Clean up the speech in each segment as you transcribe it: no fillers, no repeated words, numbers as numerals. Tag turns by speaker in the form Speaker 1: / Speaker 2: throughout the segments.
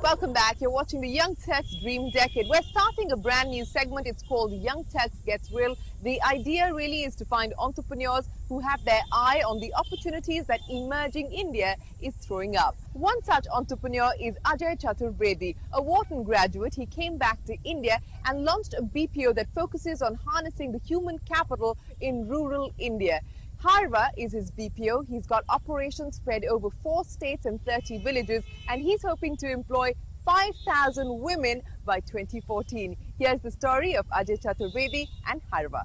Speaker 1: Welcome back. You're watching the Young Turks Dream Decade. We're starting a brand new segment. It's called Young Turks Gets Real. The idea really is to find entrepreneurs who have their eye on the opportunities that emerging India is throwing up. One such entrepreneur is Ajay Chaturvedi, a Wharton graduate. He came back to India and launched a BPO that focuses on harnessing the human capital in rural India. Harva is his BPO. He's got operations spread over 4 states and 30 villages, and he's hoping to employ 5,000 women by 2014. Here's the story of Ajay Chaturvedi and Harva.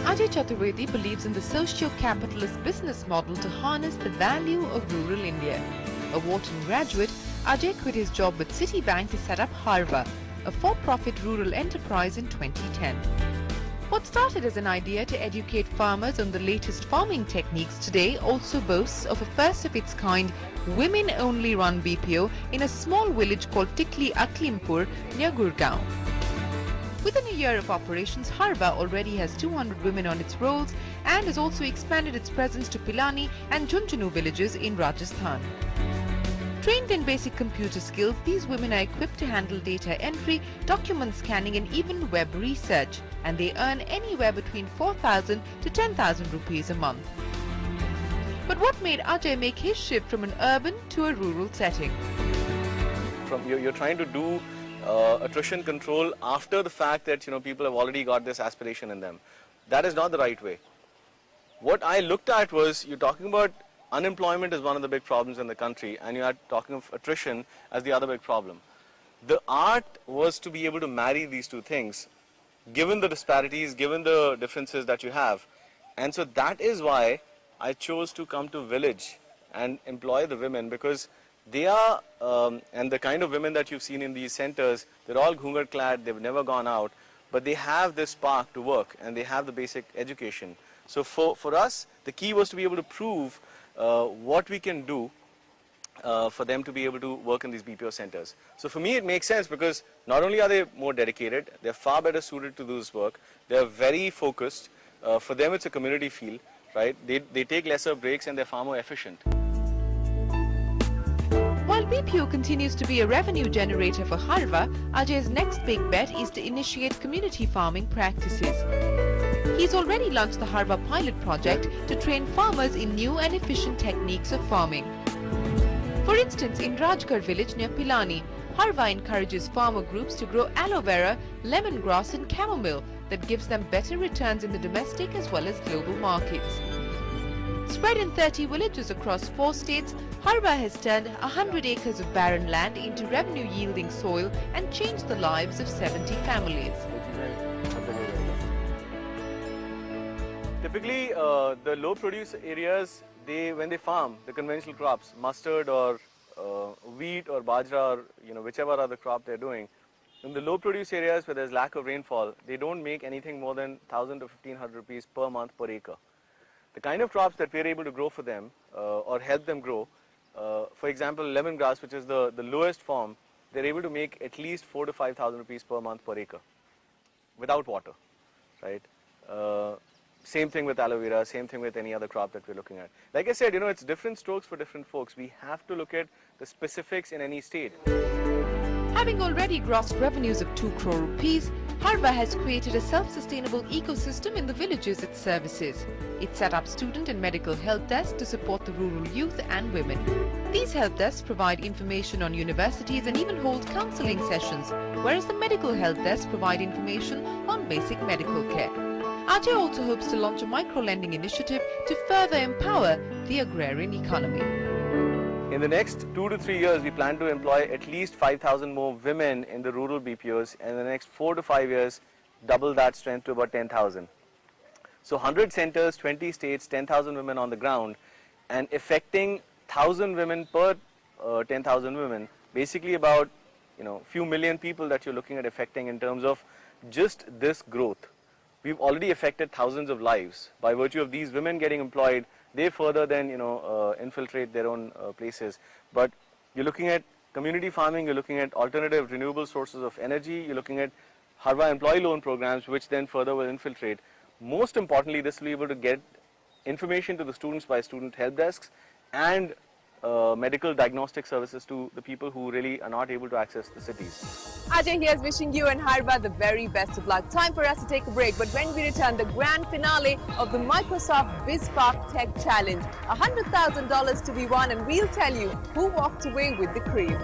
Speaker 2: Ajay Chaturvedi believes in the socio-capitalist business model to harness the value of rural India. A Wharton graduate, Ajay quit his job with Citibank to set up Harva, a for-profit rural enterprise in 2010. What started as an idea to educate farmers on the latest farming techniques today also boasts of a first-of-its-kind, women-only run BPO in a small village called Tikli Aklimpur near Gurgaon. Within a year of operations, Harva already has 200 women on its rolls and has also expanded its presence to Pilani and Junjunu villages in Rajasthan. Trained in basic computer skills, these women are equipped to handle data entry, document scanning and even web research, and they earn anywhere between 4,000 to 10,000 rupees a month. But what made Ajay make his shift from an urban to a rural setting?
Speaker 3: You're trying to do attrition control after the fact that people have already got this aspiration in them. That is not the right way. What I looked at was, you're talking about unemployment is one of the big problems in the country, and you are talking of attrition as the other big problem. The art was to be able to marry these two things, given the disparities, given the differences that you have. And so that is why I chose to come to village and employ the women, because they are, and the kind of women that you've seen in these centers, they're all ghungar clad, they've never gone out, but they have this spark to work and they have the basic education. So for us, the key was to be able to prove what we can do for them to be able to work in these BPO centers. So for me it makes sense, because not only are they more dedicated, they're far better suited to do this work, they're very focused, for them it's a community feel, right? They take lesser breaks and they're far more efficient.
Speaker 2: While BPO continues to be a revenue generator for Harva, Ajay's next big bet is to initiate community farming practices. He's already launched the Harva pilot project to train farmers in new and efficient techniques of farming. For instance, in Rajgarh village near Pilani, Harva encourages farmer groups to grow aloe vera, lemongrass and chamomile that gives them better returns in the domestic as well as global markets. Spread in 30 villages across 4 states, Harva has turned 100 acres of barren land into revenue-yielding soil and changed the lives of 70 families.
Speaker 3: Typically, the low-produce areas, when they farm the conventional crops, mustard or wheat or bajra or whichever other crop they're doing, in the low-produce areas where there's lack of rainfall, they don't make anything more than 1,000 to 1,500 rupees per month per acre. The kind of crops that we're able to grow for them or help them grow, for example, lemongrass, which is the lowest form, they're able to make at least 4,000 to 5,000 rupees per month per acre without water, right? Same thing with aloe vera, same thing with any other crop that we're looking at. Like I said, it's different strokes for different folks. We have to look at the specifics in any state.
Speaker 2: Having already grossed revenues of 2 crore rupees, Harva has created a self-sustainable ecosystem in the villages it services. It set up student and medical help desks to support the rural youth and women. These help desks provide information on universities and even hold counseling sessions, whereas the medical help desks provide information on basic medical care. Ajay also hopes to launch a micro-lending initiative to further empower the agrarian economy.
Speaker 3: In the next 2 to 3 years, we plan to employ at least 5,000 more women in the rural BPOs, and in the next 4 to 5 years, double that strength to about 10,000. So 100 centers, 20 states, 10,000 women on the ground, and affecting 1,000 women per 10,000 women, basically about few million people that you're looking at affecting in terms of just this growth. We've already affected thousands of lives. By virtue of these women getting employed, they further then infiltrate their own places. But you're looking at community farming, you're looking at alternative renewable sources of energy, you're looking at Harva employee loan programs, which then further will infiltrate. Most importantly, this will be able to get information to the students by student help desks and medical diagnostic services to the people who really are not able to access the cities.
Speaker 1: Ajay here is wishing you and Harva the very best of luck. Time for us to take a break, but when we return, the grand finale of the Microsoft BizSpark Tech Challenge. $100,000 to be won, and we'll tell you who walked away with the cream.